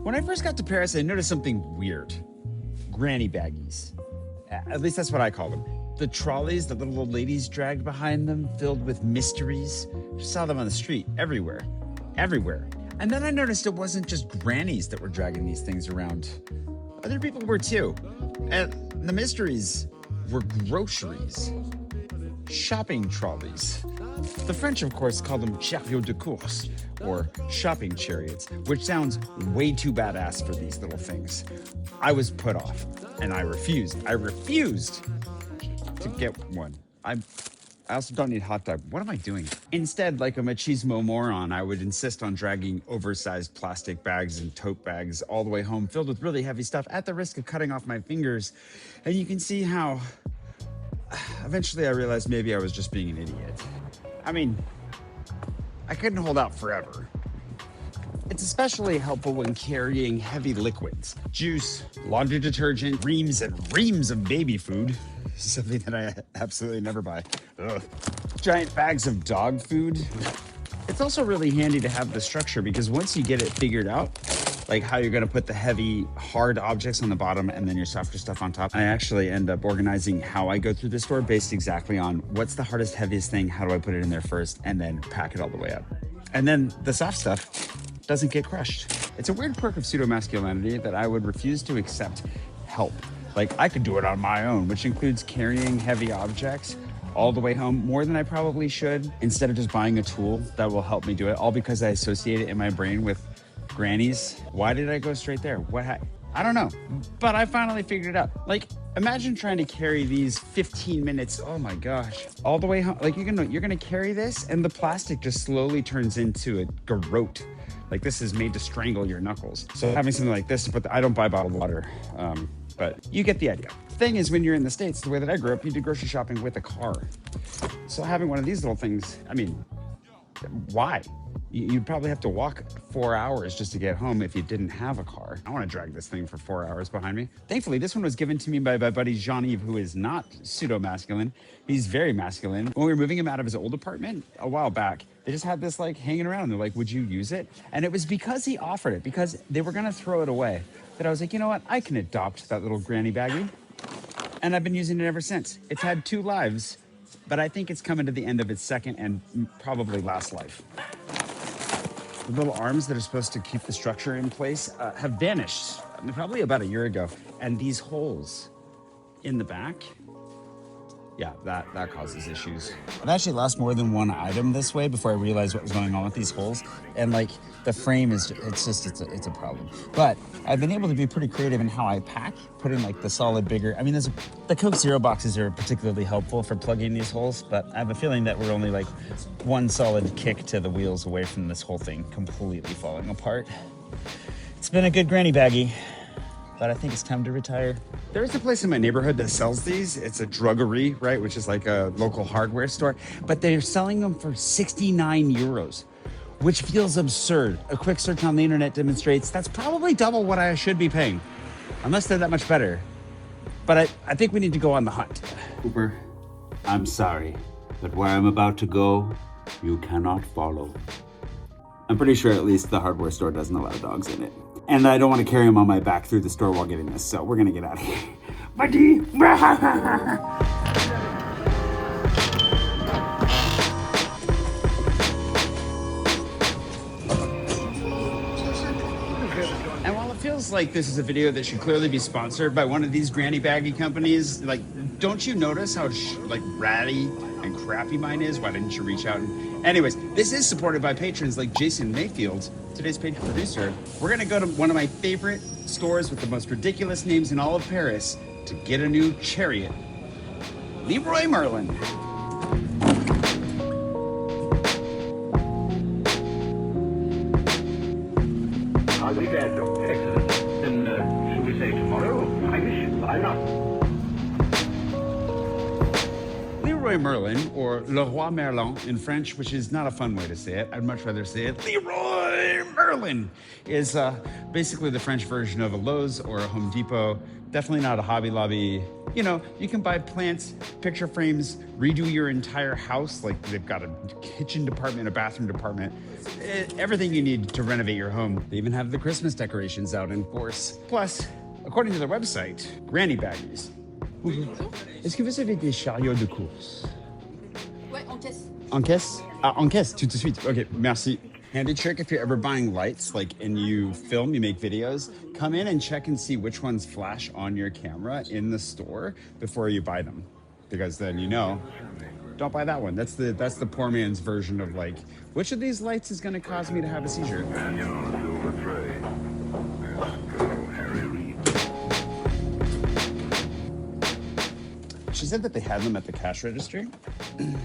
When I first got to Paris, I noticed something weird. Granny baggies. At least that's what I call them. The trolleys that little old ladies dragged behind them, filled with mysteries. Just saw them on the street, everywhere. Everywhere. And then I noticed it wasn't just grannies that were dragging these things around. Other people were too. And the mysteries were groceries. Shopping trolleys. The French, of course, call them chariots de course, or shopping chariots, which sounds way too badass for these little things. I was put off, and I refused. I refused to get one. I also don't need hot dog. What am I doing? Instead, like a machismo moron, I would insist on dragging oversized plastic bags and tote bags all the way home filled with really heavy stuff at the risk of cutting off my fingers. And you can see how eventually I realized maybe I was just being an idiot. I mean, I couldn't hold out forever. It's especially helpful when carrying heavy liquids, juice, laundry detergent, reams and reams of baby food, something that I absolutely never buy. Ugh. Giant bags of dog food. It's also really handy to have the structure because once you get it figured out, like how you're gonna put the heavy, hard objects on the bottom and then your softer stuff on top, I actually end up organizing how I go through the store based exactly on what's the hardest, heaviest thing, how do I put it in there first, and then pack it all the way up. And then the soft stuff doesn't get crushed. It's a weird quirk of pseudo-masculinity that I would refuse to accept help. Like I could do it on my own, which includes carrying heavy objects all the way home more than I probably should, instead of just buying a tool that will help me do it, all because I associate it in my brain with grannies. Why did I go straight there? I don't know, but I finally figured it out. Like, imagine trying to carry these 15 minutes, oh my gosh, all the way home. Like you're gonna carry this and the plastic just slowly turns into a garrote. Like this is made to strangle your knuckles. So having something like this, but I don't buy bottled water, but you get the idea. The thing is, when you're in the States, the way that I grew up, you did grocery shopping with a car. So having one of these little things, I mean, why? You'd probably have to walk 4 hours just to get home if you didn't have a car. I want to drag this thing for 4 hours behind me. Thankfully, this one was given to me by my buddy Jean-Yves, who is not pseudo-masculine. He's very masculine. When we were moving him out of his old apartment a while back, they just had this like hanging around. They're like, would you use it? And it was because he offered it, because they were going to throw it away, that I was like, you know what? I can adopt that little granny baggie. And I've been using it ever since. It's had 2 lives, but I think it's coming to the end of its second and probably last life. The little arms that are supposed to keep the structure in place have vanished, probably about a year ago. And these holes in the back, yeah, that causes issues. I've actually lost more than one item this way before I realized what was going on with these holes. And like the frame is, it's a problem. But I've been able to be pretty creative in how I pack, putting like the solid bigger, I mean, the Coke Zero boxes are particularly helpful for plugging these holes, but I have a feeling that we're only like one solid kick to the wheels away from this whole thing completely falling apart. It's been a good granny baggie, but I think it's time to retire. There is a place in my neighborhood that sells these. It's a druggery, right? Which is like a local hardware store, but they're selling them for 69 euros, which feels absurd. A quick search on the internet demonstrates that's probably double what I should be paying, unless they're that much better. But I think we need to go on the hunt. Cooper, I'm sorry, but where I'm about to go, you cannot follow. I'm pretty sure at least the hardware store doesn't allow dogs in it. And I don't want to carry him on my back through the store while getting this, so we're gonna get out of here. Buddy! And while it feels like this is a video that should clearly be sponsored by one of these granny baggy companies, like, don't you notice how like ratty and crappy mine is? Why didn't you reach out? Anyways, this is supported by patrons like Jason Mayfield, today's patron producer. We're gonna go to one of my favorite stores with the most ridiculous names in all of Paris to get a new chariot. Leroy Merlin. I'll be there, Doctor. Excellent. Then, should we say tomorrow? I wish. Why not? Leroy Merlin, or Le Roi Merlin in French, which is not a fun way to say it. I'd much rather say it Leroy Merlin, is Basically the French version of a Lowe's or a Home Depot. Definitely not a Hobby Lobby. You know, you can buy plants, picture frames, redo your entire house. Like they've got a kitchen department, a bathroom department, everything you need to renovate your home. They even have the Christmas decorations out in force. Plus, according to their website, Granny Bagggies. Est-ce que vous avez des chariots de course? Ouais, en caisse. En caisse? Ah, en caisse, tout de suite. Okay, merci. Handy trick if you're ever buying lights, like, and you film, you make videos, come in and check and see which ones flash on your camera in the store before you buy them. Because then you know, don't buy that one. That's the poor man's version of like, which of these lights is gonna cause me to have a seizure? She said that they had them at the cash register. And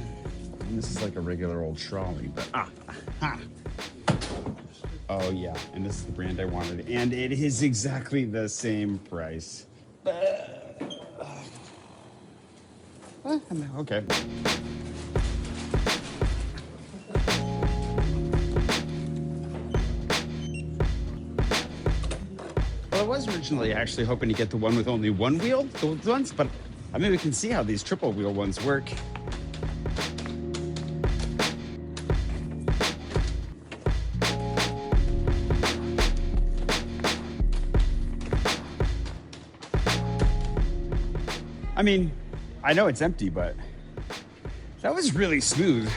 this is like a regular old trolley, but aha. Oh yeah, and this is the brand I wanted, and it is exactly the same price. Okay. Well, I was originally actually hoping to get the one with only one wheel, those ones, but I mean, we can see how these triple wheel ones work. I mean, I know it's empty, but that was really smooth.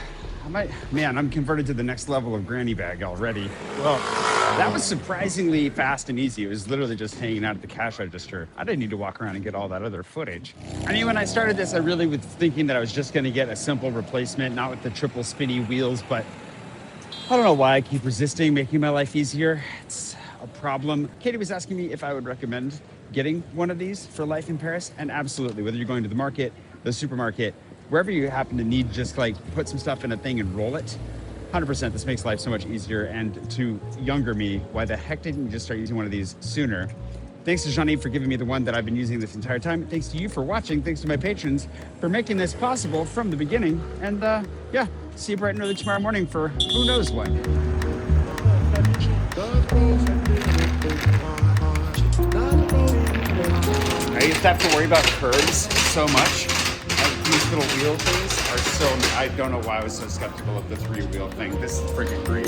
I'm converted to the next level of granny bag already. Well, that was surprisingly fast and easy. It was literally just hanging out at the cash register. I didn't need to walk around and get all that other footage. I mean, when I started this, I really was thinking that I was just gonna get a simple replacement, not with the triple spinny wheels, but I don't know why I keep resisting making my life easier. It's a problem. Katie was asking me if I would recommend getting one of these for life in Paris, and absolutely, whether you're going to the market, the supermarket, wherever you happen to need just like put some stuff in a thing and roll it, 100%, this makes life so much easier. And to younger me, why the heck didn't you just start using one of these sooner? Thanks to Jean-Yves for giving me the one that I've been using this entire time. Thanks to you for watching. Thanks to my patrons for making this possible from the beginning. And yeah, see you bright and early tomorrow morning for who knows what. I used to have to worry about curbs so much. These little wheel things are so, I don't know why I was so skeptical of the 3-wheel thing. This is freaking great.